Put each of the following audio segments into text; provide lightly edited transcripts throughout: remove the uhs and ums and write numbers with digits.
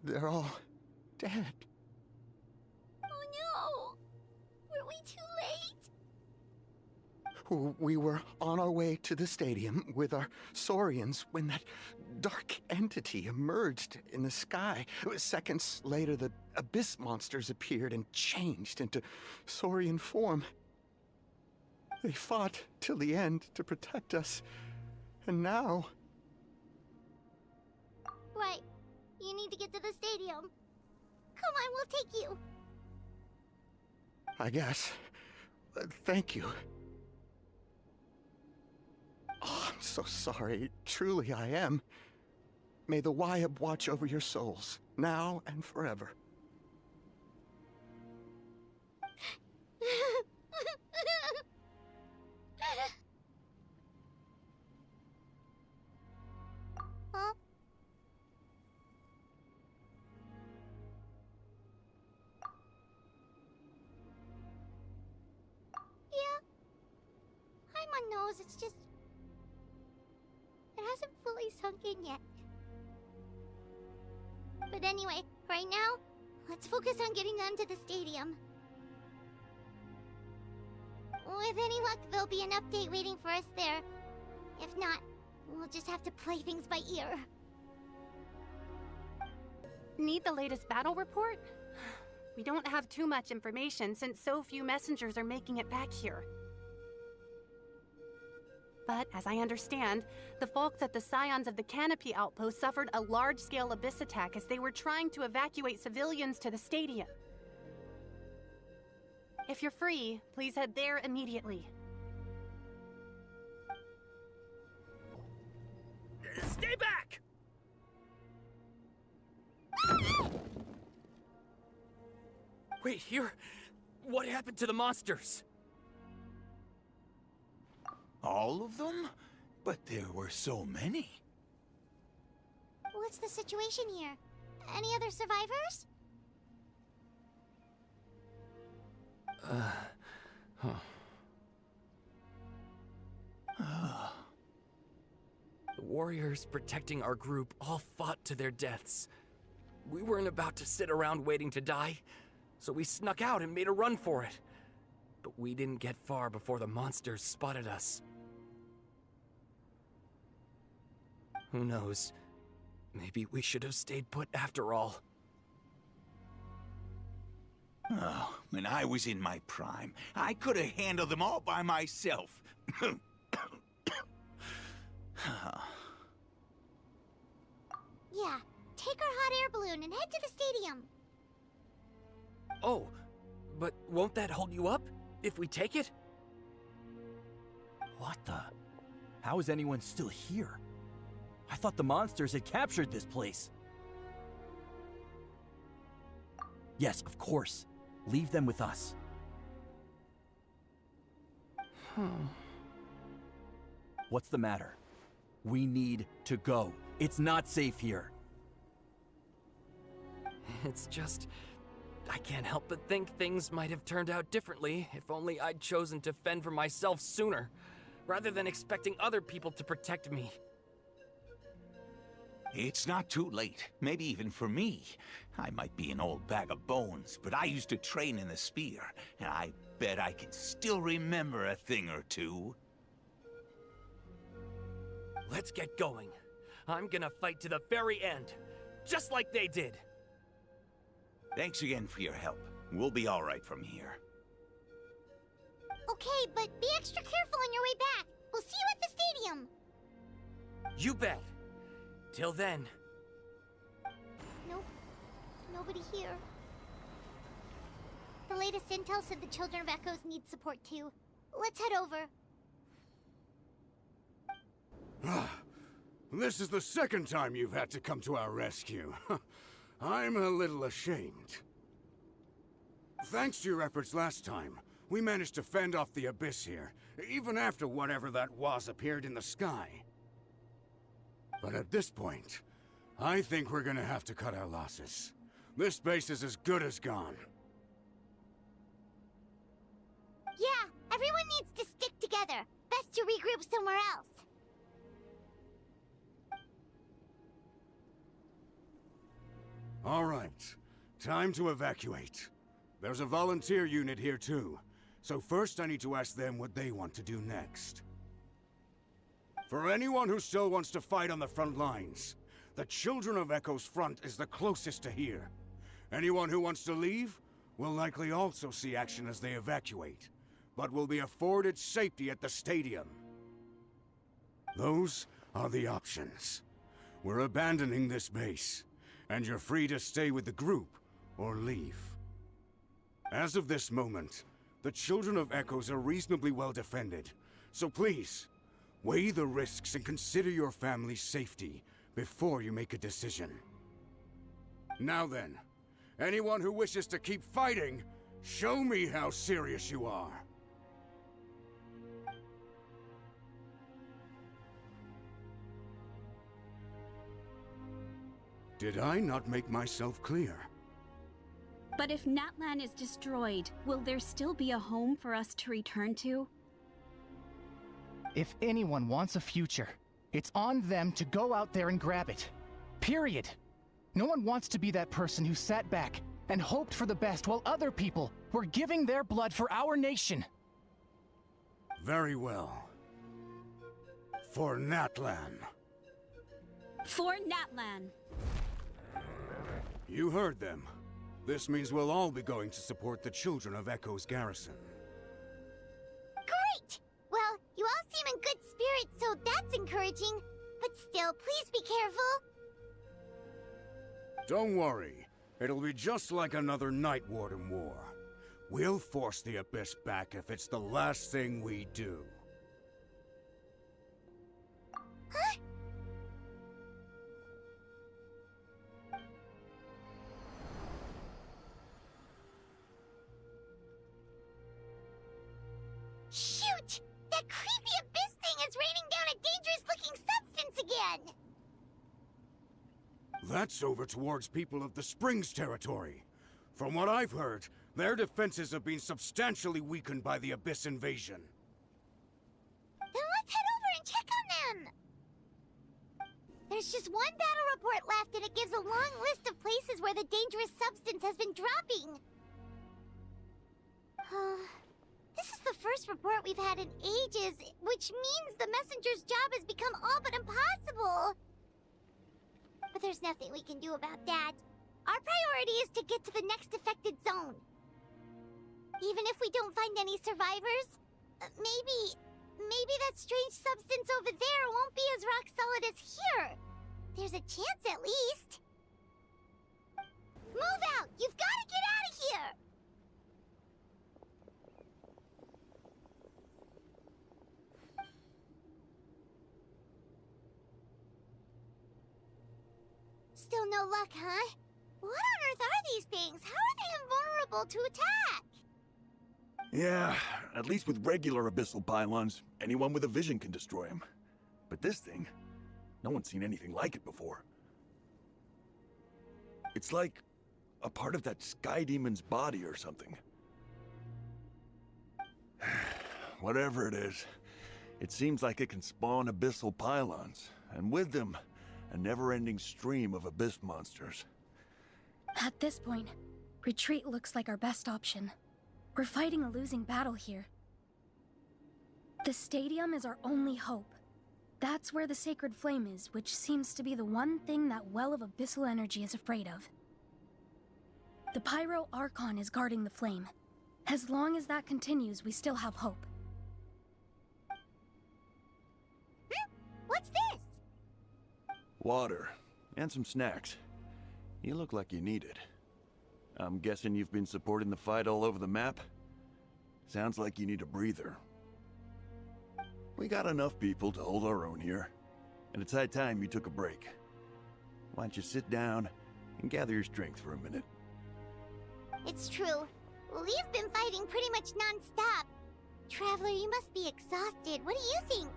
They're all dead. Oh no! Were we too late? We were on our way to the stadium with our saurians when that dark entity emerged in the sky. Seconds later, the abyss monsters appeared and changed into saurian form. They fought till the end to protect us, and now... Right. You need to get to the stadium. Come on, we'll take you. I guess. Thank you. Oh, I'm so sorry. Truly I am. May the Wyab watch over your souls, now and forever. Huh? Yeah. Paimon knows, it's just... it hasn't fully sunk in yet. But anyway, right now, let's focus on getting them to the stadium. With any luck, there'll be an update waiting for us there. If not, we'll just have to play things by ear. Need the latest battle report? We don't have too much information since so few messengers are making it back here. But, as I understand, the folks at the Scions of the Canopy Outpost suffered a large-scale abyss attack as they were trying to evacuate civilians to the stadium. If you're free, please head there immediately. Stay back! Wait, here? What happened to the monsters? All of them? But there were so many. What's the situation here? Any other survivors? The warriors protecting our group all fought to their deaths. We weren't about to sit around waiting to die, so we snuck out and made a run for it. But we didn't get far before the monsters spotted us. Who knows? Maybe we should have stayed put after all. Oh, when I was in my prime, I could have handled them all by myself. Yeah, take our hot air balloon and head to the stadium. Oh, but won't that hold you up if we take it? What the? How is anyone still here? I thought the monsters had captured this place. Yes, of course. Leave them with us. What's the matter? We need to go. It's not safe here. It's just... I can't help but think things might have turned out differently if only I'd chosen to fend for myself sooner, rather than expecting other people to protect me. It's not too late, maybe even for me. I might be an old bag of bones, but I used to train in the spear, and I bet I can still remember a thing or two. Let's get going. I'm gonna fight to the very end, just like they did. Thanks again for your help. We'll be all right from here. Okay, but be extra careful on your way back. We'll see you at the stadium. You bet. Till then. Nope. Nobody here. The latest intel said the Children of Echoes need support too. Let's head over. This is the second time you've had to come to our rescue. I'm a little ashamed. Thanks to your efforts last time, we managed to fend off the abyss here, even after whatever that was appeared in the sky. But at this point, I think we're gonna have to cut our losses. This base is as good as gone. Yeah, everyone needs to stick together. Best to regroup somewhere else. All right. Time to evacuate. There's a volunteer unit here too. So first I need to ask them what they want to do next. For anyone who still wants to fight on the front lines, the Children of Echo's front is the closest to here. Anyone who wants to leave will likely also see action as they evacuate, but will be afforded safety at the stadium. Those are the options. We're abandoning this base, and you're free to stay with the group or leave. As of this moment, the Children of Echoes are reasonably well defended, so please, weigh the risks and consider your family's safety before you make a decision. Now then, anyone who wishes to keep fighting, show me how serious you are. Did I not make myself clear? But if Natlan is destroyed, will there still be a home for us to return to? If anyone wants a future, it's on them to go out there and grab it. Period. No one wants to be that person who sat back and hoped for the best while other people were giving their blood for our nation. Very well. For Natlan. For Natlan. You heard them. This means we'll all be going to support the Children of Echo's garrison. Great! Well, you all seem in good spirits, so that's encouraging. But still, please be careful. Don't worry. It'll be just like another Night Warden war. We'll force the Abyss back if it's the last thing we do. Huh? Shoot! That creepy abyss thing is raining down a dangerous-looking substance again! That's over towards people of the Springs territory. From what I've heard, their defenses have been substantially weakened by the Abyss invasion. Then let's head over and check on them! There's just one battle report left, and it gives a long list of places where the dangerous substance has been dropping. This is the first report we've had in ages, which means the messenger's job has become all but impossible. But there's nothing we can do about that. Our priority is to get to the next affected zone. Even if we don't find any survivors, maybe that strange substance over there won't be as rock solid as here. There's a chance at least. Move out! You've got to get out of here! Still no luck, huh? What on earth are these things? How are they invulnerable to attack? Yeah, at least with regular abyssal pylons, anyone with a vision can destroy them. But this thing, no one's seen anything like it before. It's like a part of that sky demon's body or something. Whatever it is, it seems like it can spawn abyssal pylons, and with them, a never-ending stream of abyss monsters. At this point, retreat looks like our best option. We're fighting a losing battle here. The stadium is our only hope. That's where the sacred flame is, which seems to be the one thing that well of abyssal energy is afraid of. The Pyro Archon is guarding the flame. As long as that continues, we still have hope. What's this? Water, and some snacks. You look like you need it. I'm guessing you've been supporting the fight all over the map? Sounds like you need a breather. We got enough people to hold our own here, and it's high time you took a break. Why don't you sit down and gather your strength for a minute? It's true. We've been fighting pretty much non-stop. Traveler, you must be exhausted. What do you think?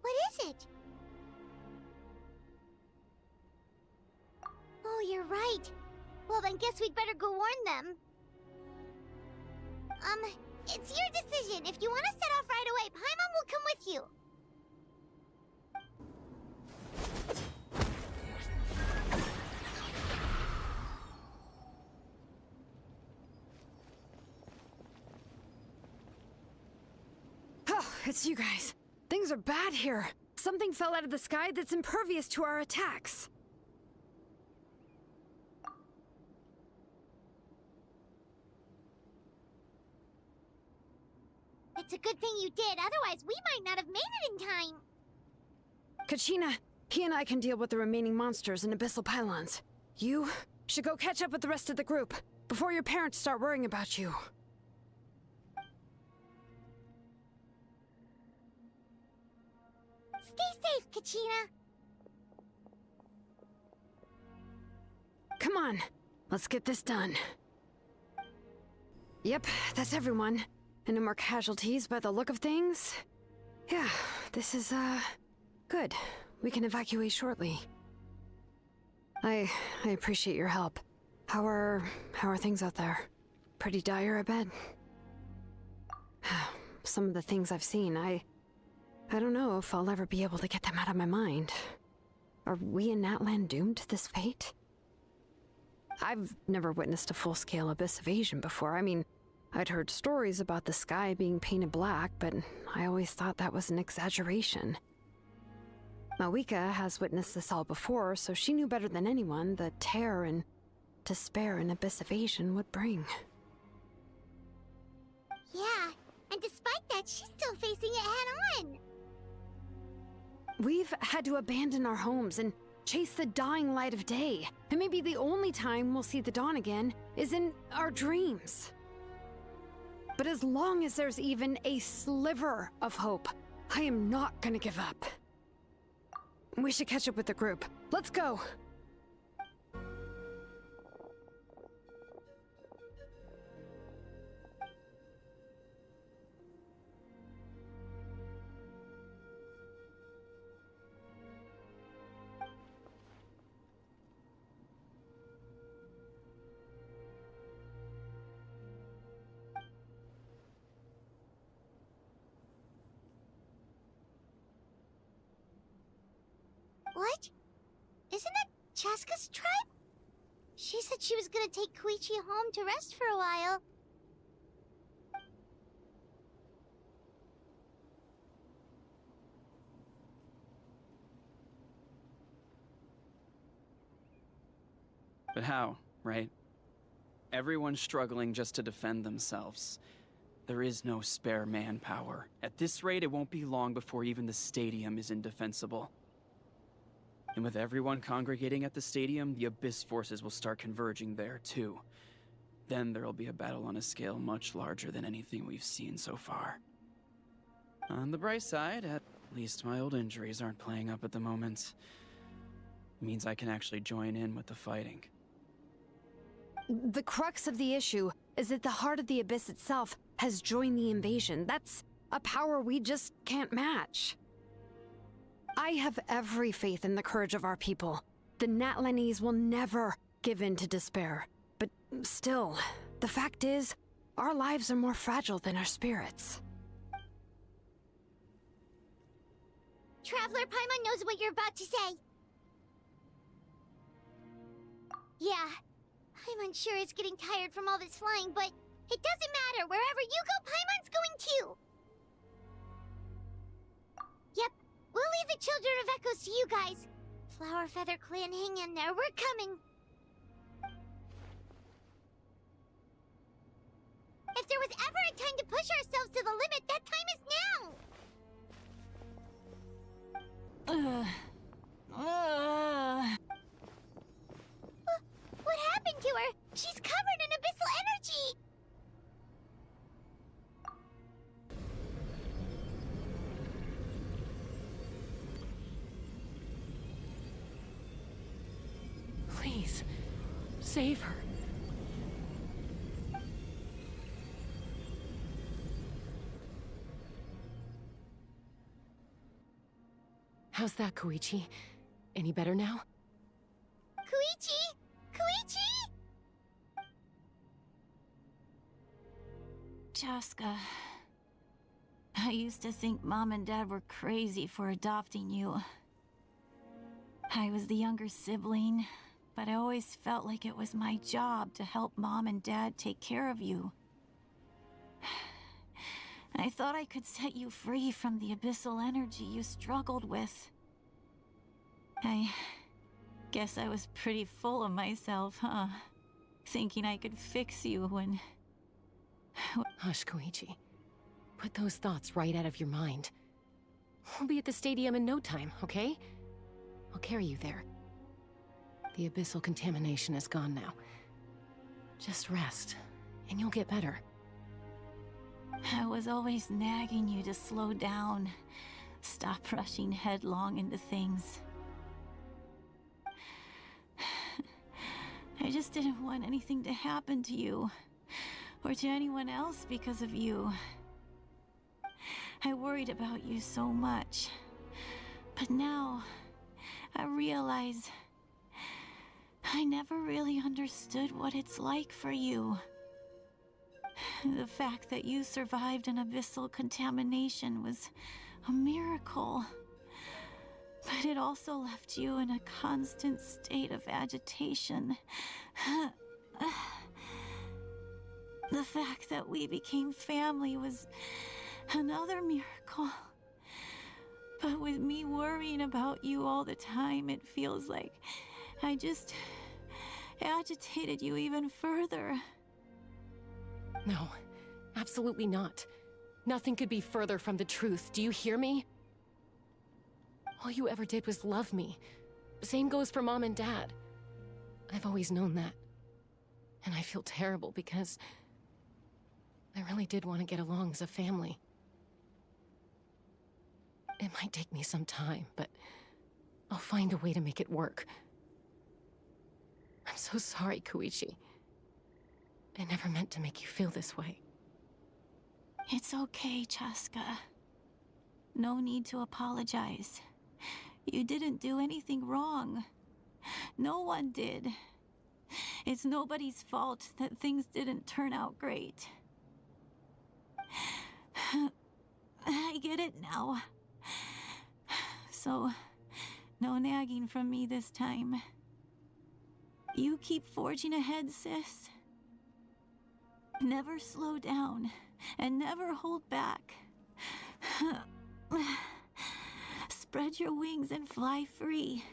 What is it? Oh, you're right. Well, then guess we'd better go warn them. It's your decision. If you want to set off right away, Paimon will come with you. It's you guys. Things are bad here. Something fell out of the sky that's impervious to our attacks. It's a good thing you did, otherwise we might not have made it in time. Kachina, he and I can deal with the remaining monsters and abyssal pylons. You should go catch up with the rest of the group before your parents start worrying about you. Stay safe, Kachina. Come on, let's get this done. Yep, that's everyone. And no more casualties by the look of things. Yeah, this is, good. We can evacuate shortly. I appreciate your help. How are things out there? Pretty dire, I bet. Some of the things I've seen, I don't know if I'll ever be able to get them out of my mind. Are we in Natlan doomed to this fate? I've never witnessed a full-scale abyss invasion before. I mean, I'd heard stories about the sky being painted black, but I always thought that was an exaggeration. Mawika has witnessed this all before, so she knew better than anyone the terror and despair an abyss invasion would bring. Yeah, and despite that, she's still facing it head-on. We've had to abandon our homes and chase the dying light of day. And maybe the only time we'll see the dawn again is in our dreams. But as long as there's even a sliver of hope, I am not gonna give up. We should catch up with the group. Let's go! What? Isn't that Chaska's tribe? She said she was gonna take Koichi home to rest for a while. But how, right? Everyone's struggling just to defend themselves. There is no spare manpower. At this rate, it won't be long before even the stadium is indefensible. And with everyone congregating at the stadium, the Abyss forces will start converging there, too. Then there'll be a battle on a scale much larger than anything we've seen so far. On the bright side, at least my old injuries aren't playing up at the moment. It means I can actually join in with the fighting. The crux of the issue is that the heart of the Abyss itself has joined the invasion. That's a power we just can't match. I have every faith in the courage of our people. The Natlanese will never give in to despair. But still, the fact is, our lives are more fragile than our spirits. Traveler Paimon knows what you're about to say. Yeah, Paimon's sure is getting tired from all this flying, but it doesn't matter. Wherever you go, Paimon's going too. Yep, we'll leave the Children of Echoes to you guys. Flower Feather Clan, hang in there. We're coming. If there was ever a time to push ourselves to the limit, that time is now! What happened to her? She's covered in abyssal energy! Please, save her. How's that, Koichi? Any better now? Koichi! Koichi! Chaska, I used to think Mom and Dad were crazy for adopting you. I was the younger sibling, but I always felt like it was my job to help Mom and Dad take care of you. I thought I could set you free from the abyssal energy you struggled with. I guess I was pretty full of myself, huh? Thinking I could fix you when... Hush, Koichi. Put those thoughts right out of your mind. We'll be at the stadium in no time, okay? I'll carry you there. The abyssal contamination is gone now. Just rest, and you'll get better. I was always nagging you to slow down. Stop rushing headlong into things. I just didn't want anything to happen to you, or to anyone else because of you. I worried about you so much. But now, I realize I never really understood what it's like for you. The fact that you survived an abyssal contamination was a miracle. But it also left you in a constant state of agitation. The fact that we became family was another miracle. But with me worrying about you all the time, it feels like I just agitated you even further. No, absolutely not. Nothing could be further from the truth. Do you hear me? All you ever did was love me. Same goes for Mom and Dad. I've always known that. And I feel terrible because I really did want to get along as a family. It might take me some time, but I'll find a way to make it work. I'm so sorry, Koichi. I never meant to make you feel this way. It's okay, Chaska. No need to apologize. You didn't do anything wrong. No one did. It's nobody's fault that things didn't turn out great. I get it now. So, no nagging from me this time. You keep forging ahead, sis. Never slow down, and never hold back. Spread your wings and fly free,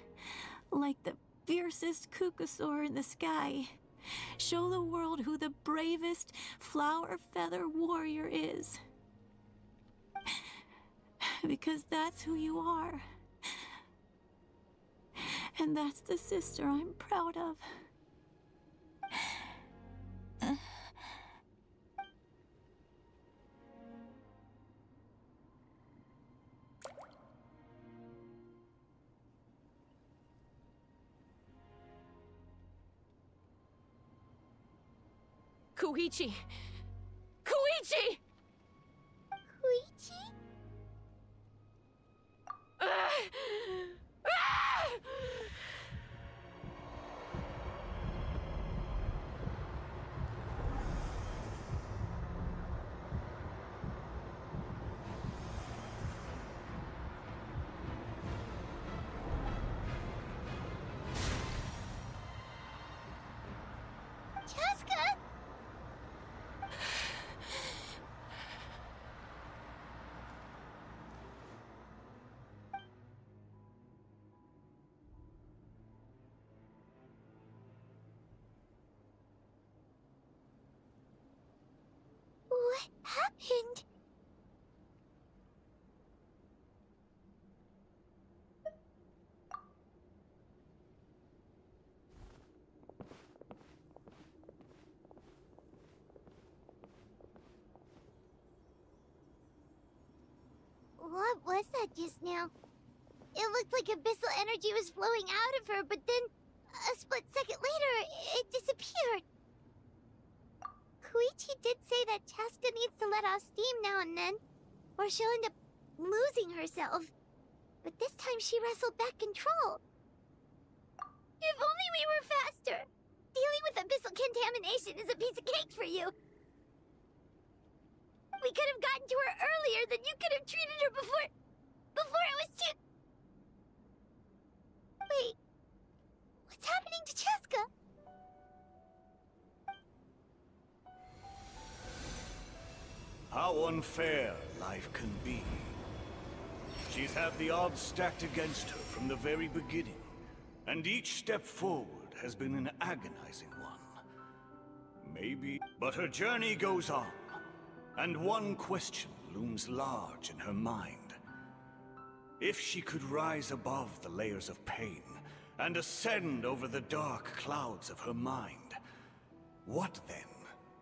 like the fiercest kukasaur in the sky. Show the world who the bravest flower feather warrior is. Because that's who you are. And that's the sister I'm proud of. Koichi! Koichi! Koichi? Chaska? What happened? What was that just now? It looked like abyssal energy was flowing out of her, but then a split second later, it disappeared. Koichi did say that Chaska needs to let off steam now and then, or she'll end up losing herself. But this time she wrestled back control. If only we were faster! Dealing with abyssal contamination is a piece of cake for you. We could have gotten to her earlier, then you could have treated her before it was too... Wait, what's happening to Chaska? How how unfair life can be. She's had the odds stacked against her from the very beginning, and each step forward has been an agonizing one. Maybe, but her journey goes on, and one question looms large in her mind. If she could rise above the layers of pain and ascend over the dark clouds of her mind, what then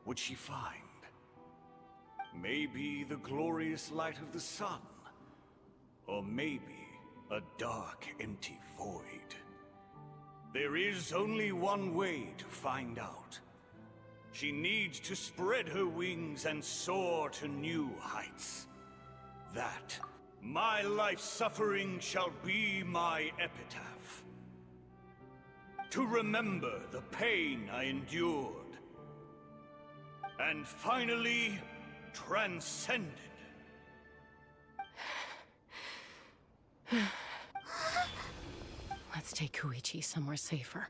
would she find? Maybe the glorious light of the sun, or maybe a dark, empty void. There is only one way to find out. She needs to spread her wings and soar to new heights. That, my life's suffering shall be my epitaph. To remember the pain I endured, and finally transcended. Let's take Koichi somewhere safer.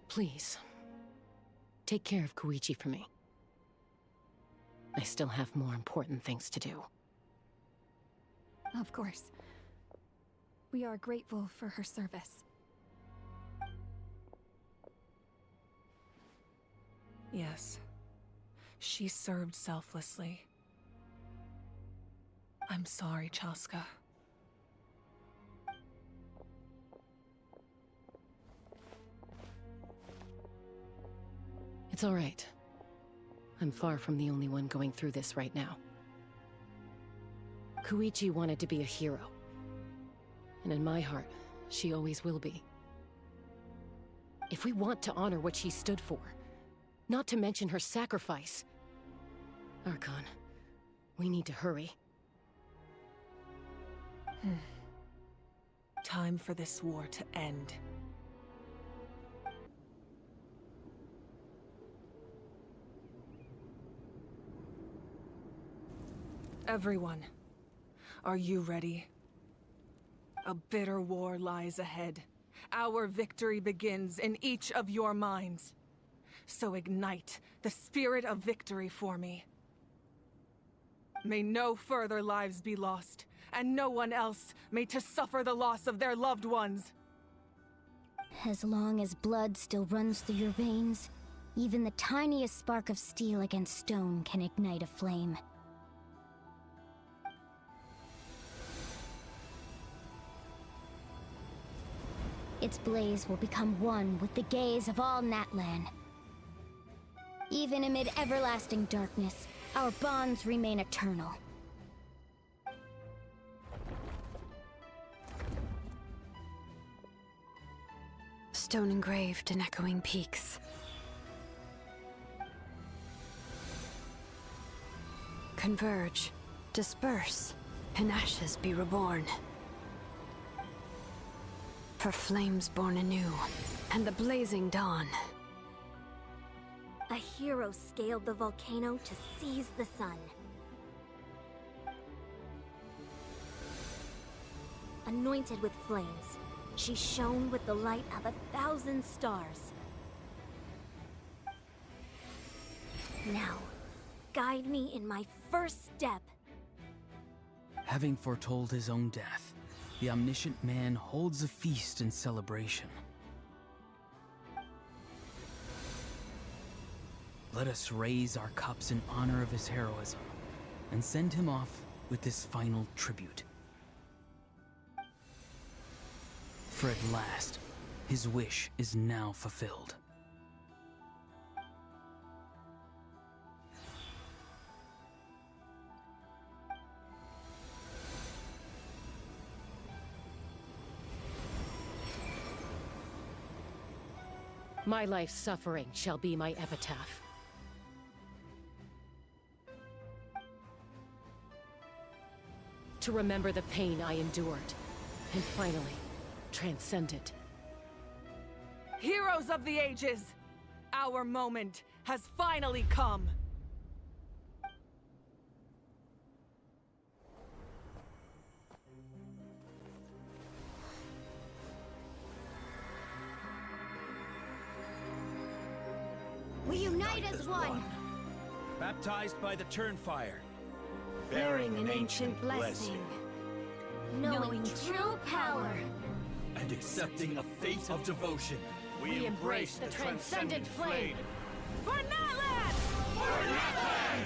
Please, take care of Koichi for me. I still have more important things to do. Of course. We are grateful for her service. Yes. She served selflessly. I'm sorry, Chaska. It's all right. I'm far from the only one going through this right now. Koichi wanted to be a hero. And in my heart, she always will be. If we want to honor what she stood for, not to mention her sacrifice, Archon, we need to hurry. Time for this war to end. Everyone, are you ready? A bitter war lies ahead. Our victory begins in each of your minds. So ignite the spirit of victory for me. May no further lives be lost, and no one else may to suffer the loss of their loved ones. As long as blood still runs through your veins, even the tiniest spark of steel against stone can ignite a flame. Its blaze will become one with the gaze of all Natlan. Even amid everlasting darkness, our bonds remain eternal. Stone engraved in echoing peaks. Converge, disperse, in ashes be reborn. For flames born anew, and the blazing dawn. A hero scaled the volcano to seize the sun. Anointed with flames, she shone with the light of 1,000 stars. Now, guide me in my first step. Having foretold his own death, the omniscient man holds a feast in celebration. Let us raise our cups in honor of his heroism, and send him off with this final tribute. For at last, his wish is now fulfilled. My life's suffering shall be my epitaph. To remember the pain I endured, and finally, transcend it. Heroes of the ages! Our moment has finally come! We unite as one! Baptized by the Turnfire. Bearing an ancient blessing. Knowing true power. And accepting a fate of devotion. We embrace the transcendent flame. For Natlan! For Natlan!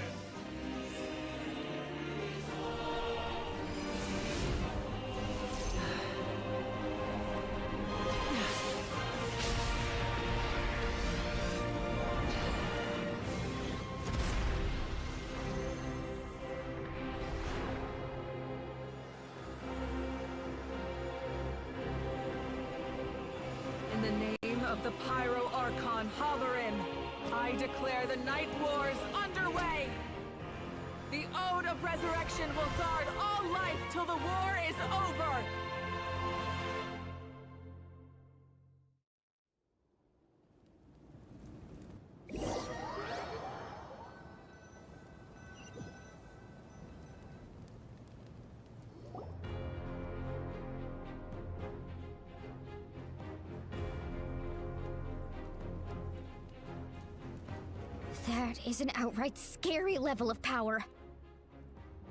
In the name of the Pyro Archon Halloran, I declare the Night Wars underway! The Ode of Resurrection will guard all life till the war is over! That is an outright scary level of power.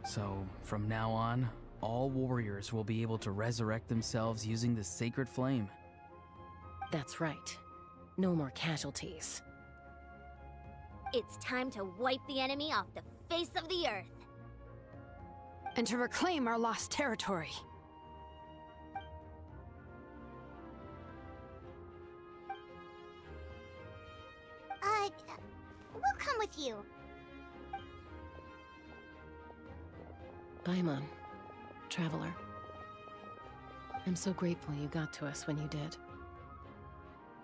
So, from now on, all warriors will be able to resurrect themselves using the sacred flame. That's right. No more casualties. It's time to wipe the enemy off the face of the earth. And to reclaim our lost territory. We'll come with you. Bye, Mom. Traveler. I'm so grateful you got to us when you did.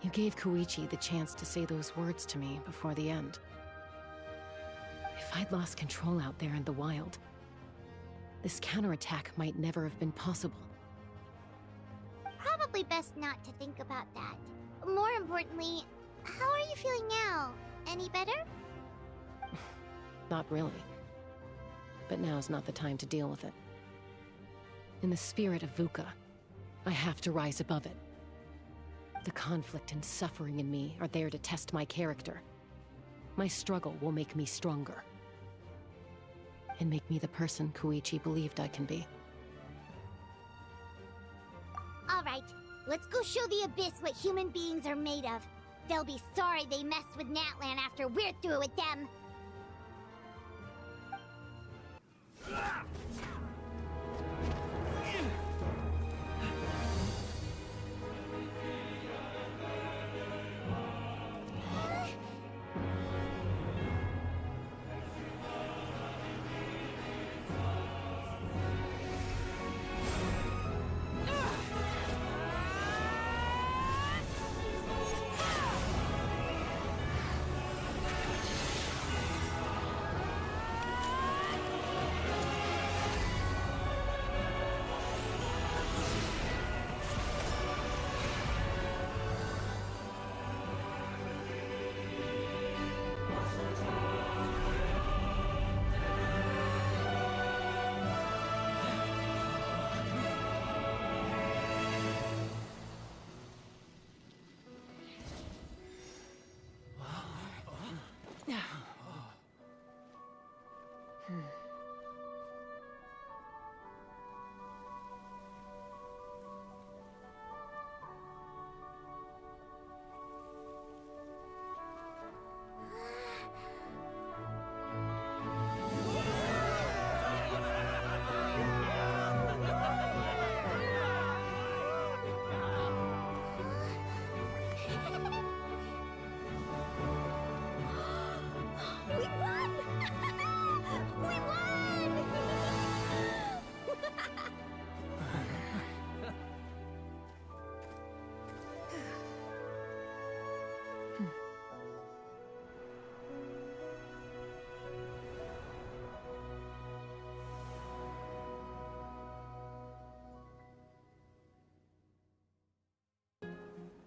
You gave Koichi the chance to say those words to me before the end. If I'd lost control out there in the wild, this counterattack might never have been possible. Probably best not to think about that. More importantly, how are you feeling now? Any better? Not really. But now's not the time to deal with it. In the spirit of VUCA, I have to rise above it. The conflict and suffering in me are there to test my character. My struggle will make me stronger. And make me the person Koichi believed I can be. Alright, let's go show the Abyss what human beings are made of. They'll be sorry they messed with Natlan after we're through with them.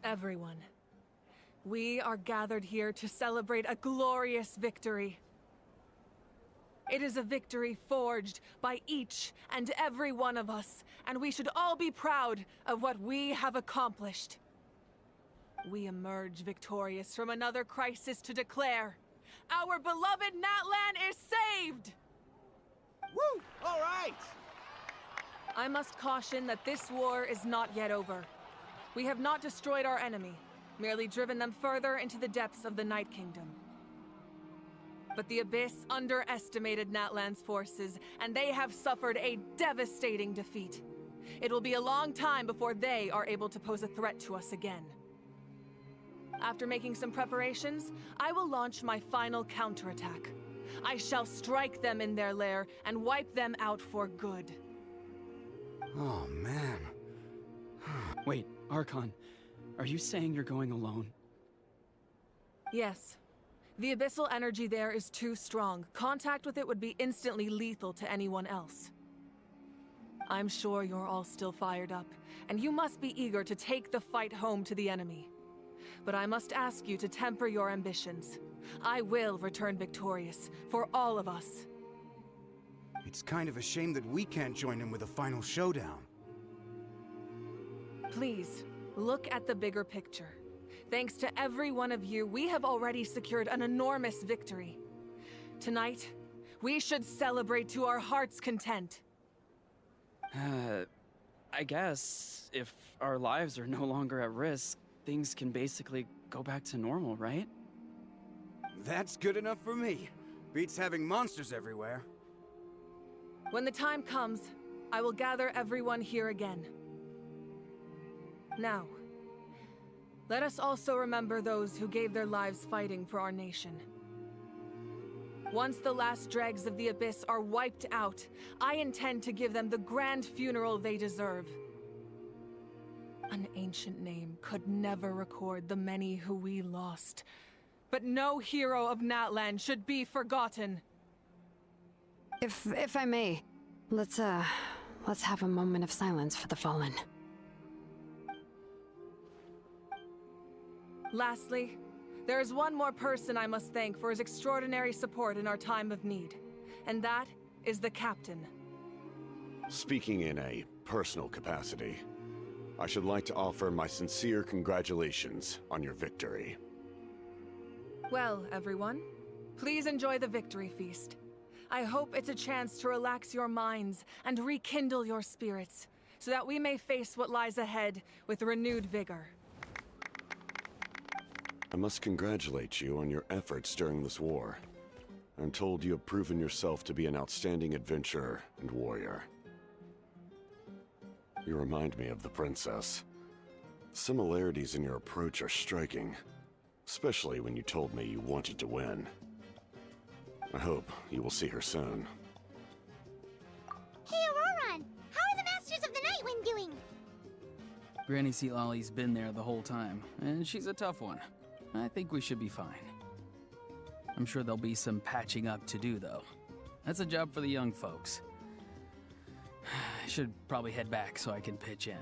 Everyone, we are gathered here to celebrate a glorious victory. It is a victory forged by each and every one of us, and we should all be proud of what we have accomplished. We emerge victorious from another crisis to declare, our beloved Natlan is saved! Woo! All right! I must caution that this war is not yet over. We have not destroyed our enemy, merely driven them further into the depths of the Night Kingdom. But the Abyss underestimated Natlan's forces, and they have suffered a devastating defeat. It will be a long time before they are able to pose a threat to us again. After making some preparations, I will launch my final counterattack. I shall strike them in their lair and wipe them out for good. Oh, man. Wait, Archon, are you saying you're going alone? Yes. The abyssal energy there is too strong. Contact with it would be instantly lethal to anyone else. I'm sure you're all still fired up, and you must be eager to take the fight home to the enemy. But I must ask you to temper your ambitions. I will return victorious, for all of us. It's kind of a shame that we can't join him with a final showdown. Please, look at the bigger picture. Thanks to every one of you, we have already secured an enormous victory. Tonight, we should celebrate to our heart's content. I guess if our lives are no longer at risk, things can basically go back to normal, right? That's good enough for me. Beats having monsters everywhere. When the time comes, I will gather everyone here again. Now, let us also remember those who gave their lives fighting for our nation. Once the last dregs of the Abyss are wiped out, I intend to give them the grand funeral they deserve. An ancient name could never record the many who we lost. But no hero of Natlan should be forgotten. If I may, let's have a moment of silence for the fallen. Lastly, there is one more person I must thank for his extraordinary support in our time of need, and that is the Captain. Speaking in a personal capacity, I should like to offer my sincere congratulations on your victory. Well, everyone, please enjoy the victory feast. I hope it's a chance to relax your minds and rekindle your spirits, so that we may face what lies ahead with renewed vigor. I must congratulate you on your efforts during this war. I'm told you have proven yourself to be an outstanding adventurer and warrior. You remind me of the princess. Similarities in your approach are striking, especially when you told me you wanted to win. I hope you will see her soon. Hey, Auroron! How are the Masters of the Nightwind doing? Granny Sealolly's been there the whole time, and she's a tough one. I think we should be fine. I'm sure there'll be some patching up to do, though. That's a job for the young folks. I should probably head back so I can pitch in.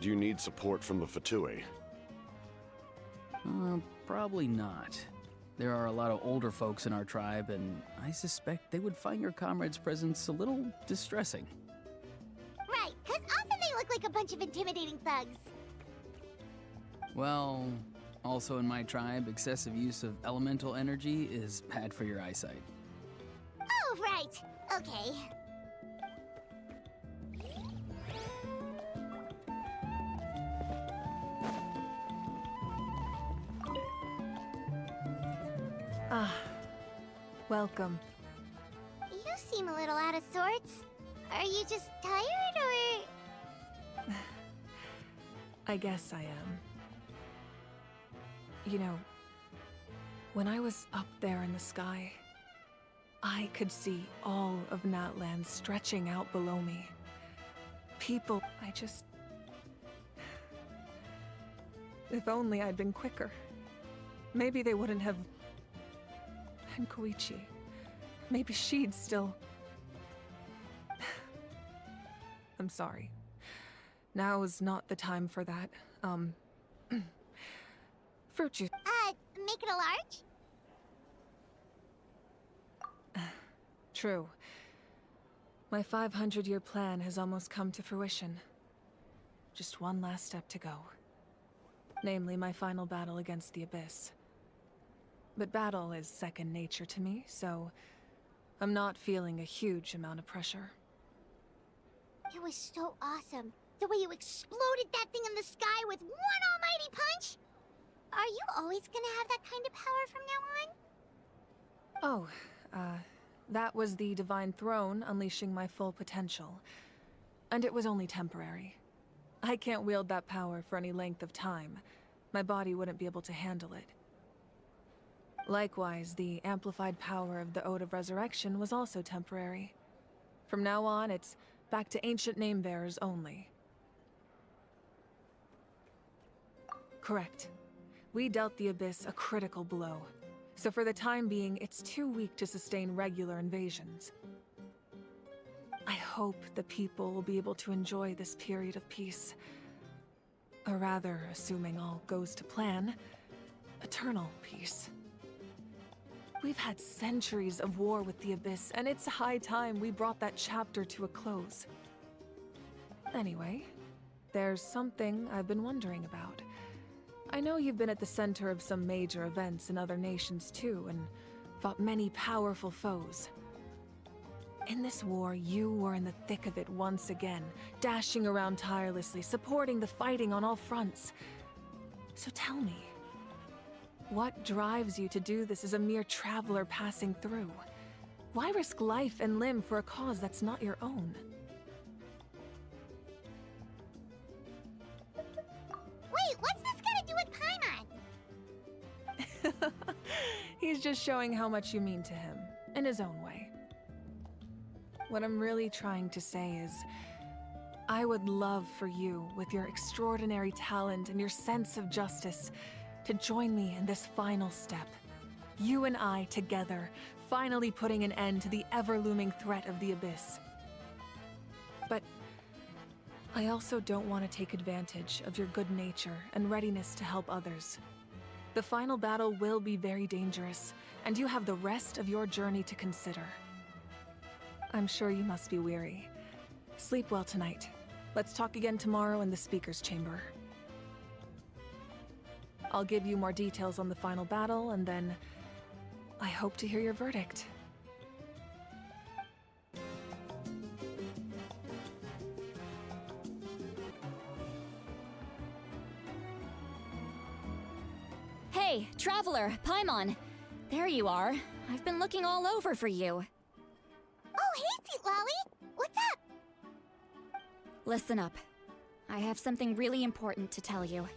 Do you need support from the Fatui? Probably not. There are a lot of older folks in our tribe, and I suspect they would find your comrade's presence a little distressing. Right, because often they look like a bunch of intimidating thugs. Well, also in my tribe, excessive use of elemental energy is bad for your eyesight. Oh, right. Okay. Ah, welcome. You seem a little out of sorts. Are you just tired, or...? I guess I am. You know, when I was up there in the sky, I could see all of Natlan stretching out below me. People, If only I'd been quicker. Maybe they wouldn't have... And Koichi. Maybe she'd still... I'm sorry. Now is not the time for that. Fruit juice. Make it a large? True. My 500-year plan has almost come to fruition. Just one last step to go. Namely, my final battle against the Abyss. But battle is second nature to me, so I'm not feeling a huge amount of pressure. It was so awesome. The way you exploded that thing in the sky with one almighty punch! Are you always gonna have that kind of power from now on? Oh, that was the Divine Throne unleashing my full potential. And it was only temporary. I can't wield that power for any length of time. My body wouldn't be able to handle it. Likewise, the amplified power of the Ode of Resurrection was also temporary. From now on, it's back to ancient name-bearers only. Correct. We dealt the Abyss a critical blow. So for the time being, it's too weak to sustain regular invasions. I hope the people will be able to enjoy this period of peace. Or rather, assuming all goes to plan, eternal peace. We've had centuries of war with the Abyss, and it's high time we brought that chapter to a close. Anyway, there's something I've been wondering about. I know you've been at the center of some major events in other nations too, and fought many powerful foes. In this war, you were in the thick of it once again, dashing around tirelessly, supporting the fighting on all fronts. So tell me, what drives you to do this as a mere traveler passing through? Why risk life and limb for a cause that's not your own? Wait, what's this got to do with Paimon? He's just showing how much you mean to him, in his own way. What I'm really trying to say is, I would love for you, with your extraordinary talent and your sense of justice, to join me in this final step. You and I together, finally putting an end to the ever-looming threat of the Abyss. But I also don't want to take advantage of your good nature and readiness to help others. The final battle will be very dangerous, and you have the rest of your journey to consider. I'm sure you must be weary. Sleep well tonight. Let's talk again tomorrow in the speaker's chamber. I'll give you more details on the final battle, and then I hope to hear your verdict. Hey, traveler, Paimon. There you are. I've been looking all over for you. Oh, hey, Sweet Lolly! What's up? Listen up. I have something really important to tell you.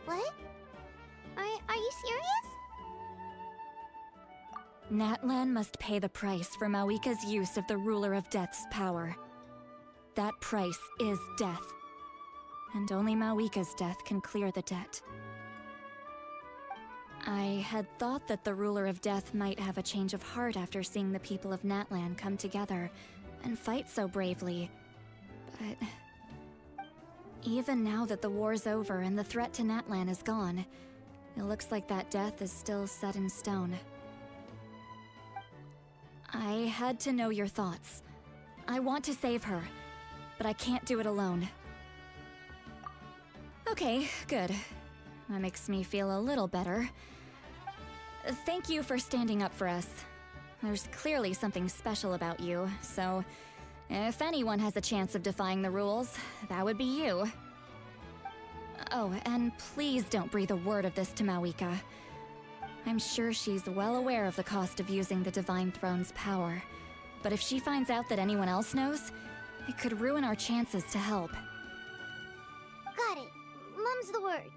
What? Are you serious? Natlan must pay the price for Mawika's use of the Ruler of Death's power. That price is death. And only Mawika's death can clear the debt. I had thought that the Ruler of Death might have a change of heart after seeing the people of Natlan come together and fight so bravely. But even now that the war's over and the threat to Natlan is gone, it looks like that death is still set in stone. I had to know your thoughts. I want to save her, but I can't do it alone. Okay, good. That makes me feel a little better. Thank you for standing up for us. There's clearly something special about you, so if anyone has a chance of defying the rules, that would be you. Oh, and please don't breathe a word of this to Mawika. I'm sure she's well aware of the cost of using the Divine Throne's power, but if she finds out that anyone else knows, it could ruin our chances to help. Got it. Mum's the word.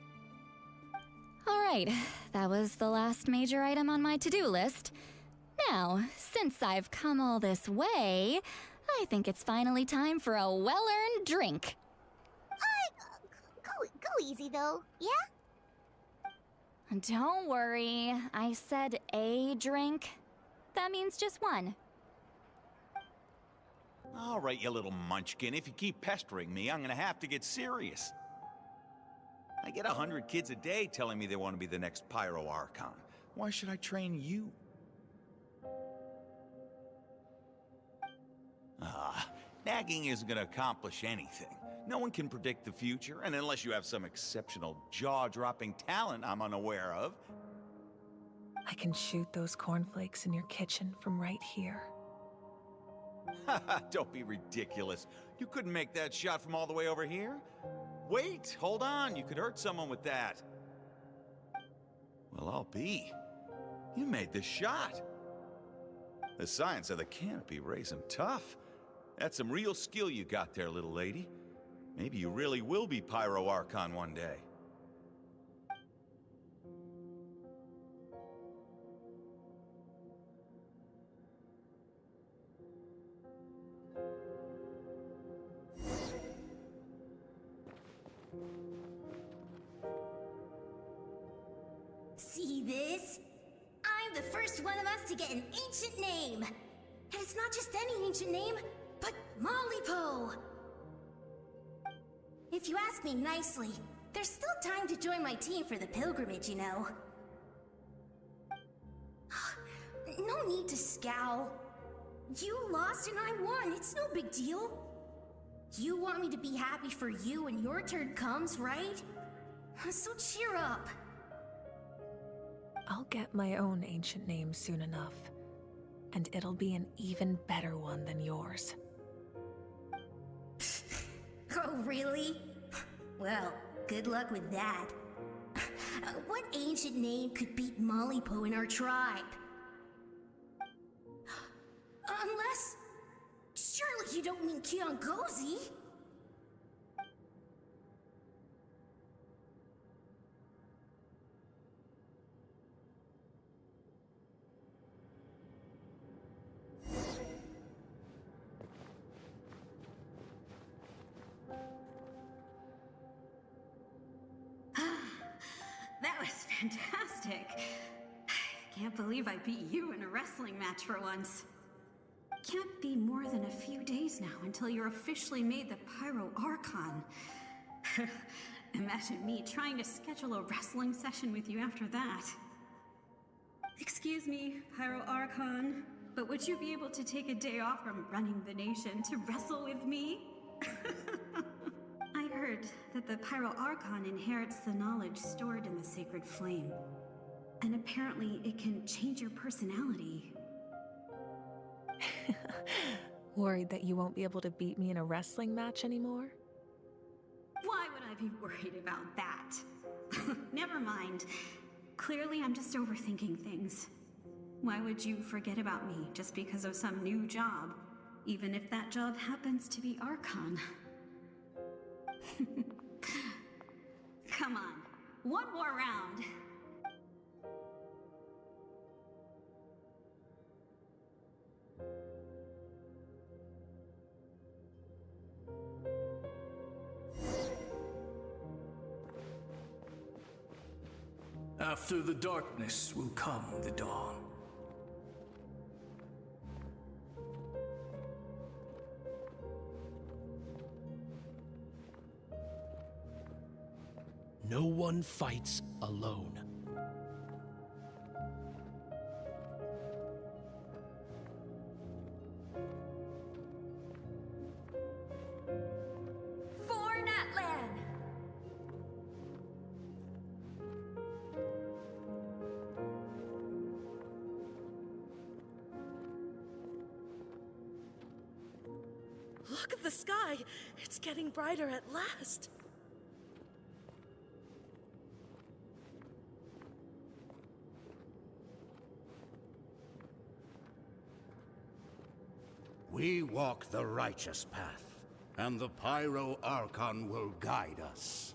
Alright, that was the last major item on my to-do list. Now, since I've come all this way, I think it's finally time for a well-earned drink. Go easy though, yeah? Don't worry, I said a drink. That means just one. All right, you little munchkin. If you keep pestering me, I'm gonna have to get serious. I get 100 kids a day telling me they want to be the next Pyro Archon. Why should I train you? Nagging isn't gonna accomplish anything. No one can predict the future, and unless you have some exceptional jaw-dropping talent I'm unaware of... I can shoot those cornflakes in your kitchen from right here. Don't be ridiculous. You couldn't make that shot from all the way over here? Wait, hold on. You could hurt someone with that. Well, I'll be. You made the shot. The science of the canopy raised him tough. That's some real skill you got there, little lady. Maybe you really will be Pyro Archon one day. See this? I'm the first one of us to get an ancient name. And it's not just any ancient name, but Mollypo. If you ask me nicely, there's still time to join my team for the pilgrimage, you know. No need to scowl. You lost and I won, it's no big deal. You want me to be happy for you when your turn comes, right? So cheer up. I'll get my own ancient name soon enough, and it'll be an even better one than yours. Oh, really? Well, good luck with that. What ancient name could beat Mollypo in our tribe? Unless... surely you don't mean Kiangozi? That was fantastic. Can't believe I beat you in a wrestling match for once. Can't be more than a few days now until you're officially made the Pyro Archon. Imagine me trying to schedule a wrestling session with you after that. Excuse me, Pyro Archon, but would you be able to take a day off from running the nation to wrestle with me? I heard that the Pyro Archon inherits the knowledge stored in the sacred flame. And apparently it can change your personality. Worried that you won't be able to beat me in a wrestling match anymore? Why would I be worried about that? Never mind. Clearly I'm just overthinking things. Why would you forget about me just because of some new job? Even if that job happens to be Archon. Come on, one more round. After the darkness will come the dawn. No one fights alone. For Natlan! Look at the sky! It's getting brighter at last! We walk the righteous path, and the Pyro Archon will guide us.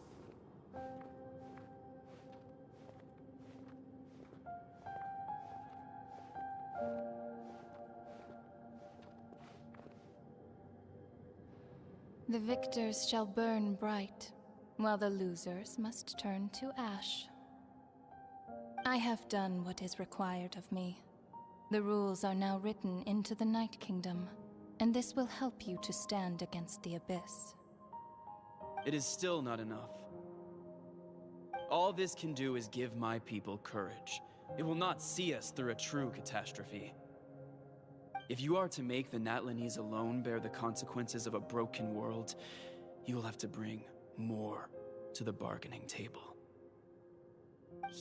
The victors shall burn bright, while the losers must turn to ash. I have done what is required of me. The rules are now written into the Night Kingdom, and this will help you to stand against the abyss. It is still not enough. All this can do is give my people courage. It will not see us through a true catastrophe. If you are to make the Natlanese alone bear the consequences of a broken world, you will have to bring more to the bargaining table.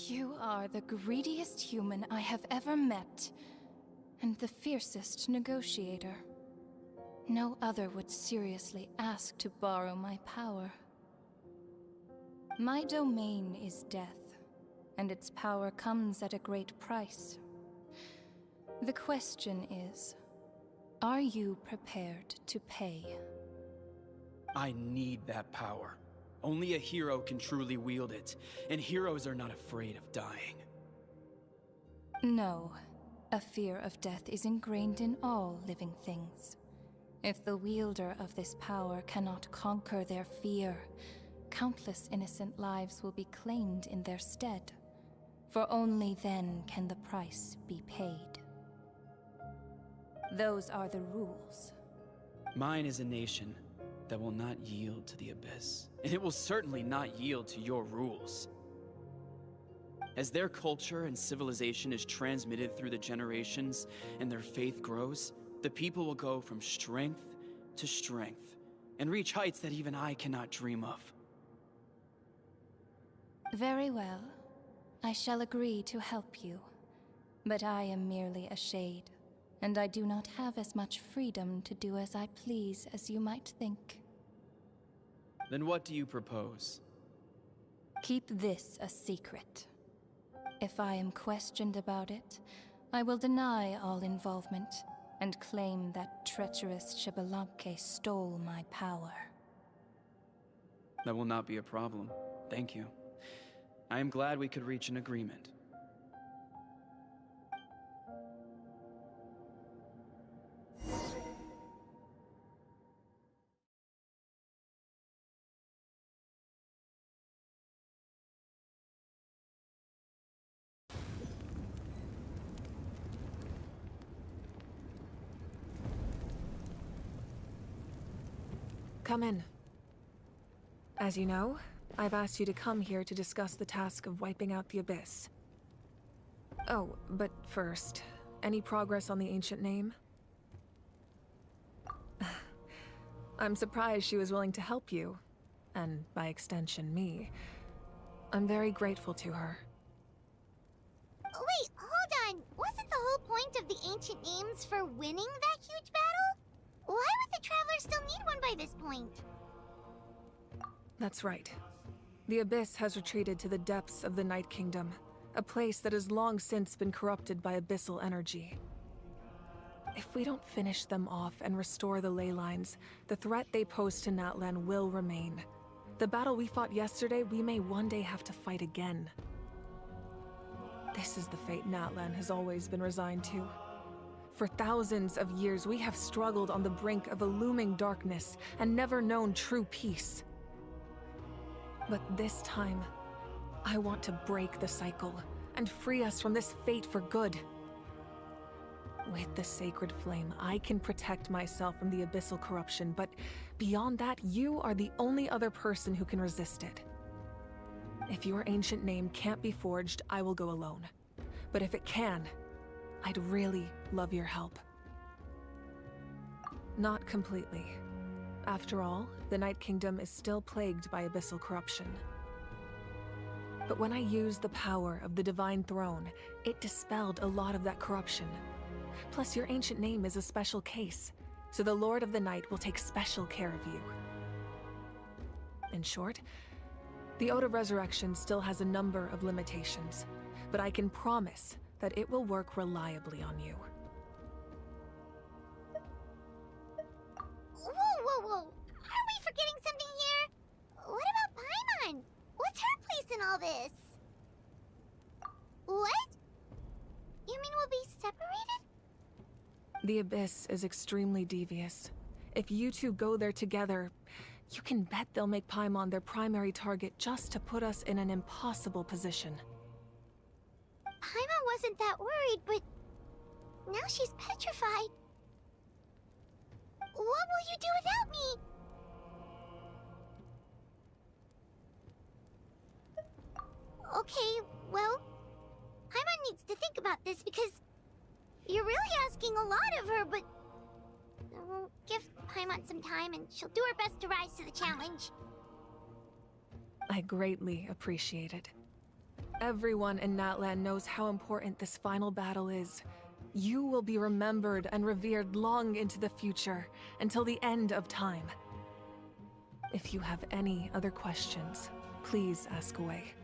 You are the greediest human I have ever met, and the fiercest negotiator. No other would seriously ask to borrow my power. My domain is death, and its power comes at a great price. The question is, are you prepared to pay? I need that power. Only a hero can truly wield it, and heroes are not afraid of dying. No, a fear of death is ingrained in all living things. If the wielder of this power cannot conquer their fear, countless innocent lives will be claimed in their stead, for only then can the price be paid. Those are the rules. Mine is a nation that will not yield to the abyss, and it will certainly not yield to your rules. As their culture and civilization is transmitted through the generations and their faith grows, the people will go from strength to strength and reach heights that even I cannot dream of. Very well. I shall agree to help you. But I am merely a shade, and I do not have as much freedom to do as I please as you might think. Then what do you propose? Keep this a secret. If I am questioned about it, I will deny all involvement and claim that treacherous Xbalanque stole my power. That will not be a problem. Thank you. I am glad we could reach an agreement. Come in. As you know, I've asked you to come here to discuss the task of wiping out the Abyss. Oh, but first, any progress on the ancient name? I'm surprised she was willing to help you, and by extension me. I'm very grateful to her. Wait, hold on. Wasn't the whole point of the ancient names for winning that huge battle? Why would the Travelers still need one by this point? That's right. The Abyss has retreated to the depths of the Night Kingdom, a place that has long since been corrupted by abyssal energy. If we don't finish them off and restore the ley lines, the threat they pose to Natlan will remain. The battle we fought yesterday, we may one day have to fight again. This is the fate Natlan has always been resigned to. For thousands of years, we have struggled on the brink of a looming darkness and never known true peace. But this time, I want to break the cycle and free us from this fate for good. With the sacred flame, I can protect myself from the abyssal corruption, but beyond that, you are the only other person who can resist it. If your ancient name can't be forged, I will go alone. But if it can, I'd really love your help. Not completely. After all, the Night Kingdom is still plagued by abyssal corruption. But when I used the power of the Divine Throne, it dispelled a lot of that corruption. Plus, your ancient name is a special case, so the Lord of the Night will take special care of you. In short, the Ode of Resurrection still has a number of limitations, but I can promise that it will work reliably on you. Whoa. Are we forgetting something here? What about Paimon? What's her place in all this? What? You mean we'll be separated? The Abyss is extremely devious. If you two go there together, you can bet they'll make Paimon their primary target just to put us in an impossible position. Paimon wasn't that worried, but now she's petrified. What will you do without me? Okay, well, Paimon needs to think about this because you're really asking a lot of her, but we'll give Paimon some time and she'll do her best to rise to the challenge. I greatly appreciate it. Everyone in Natlan knows how important this final battle is. You will be remembered and revered long into the future, until the end of time. If you have any other questions, please ask away.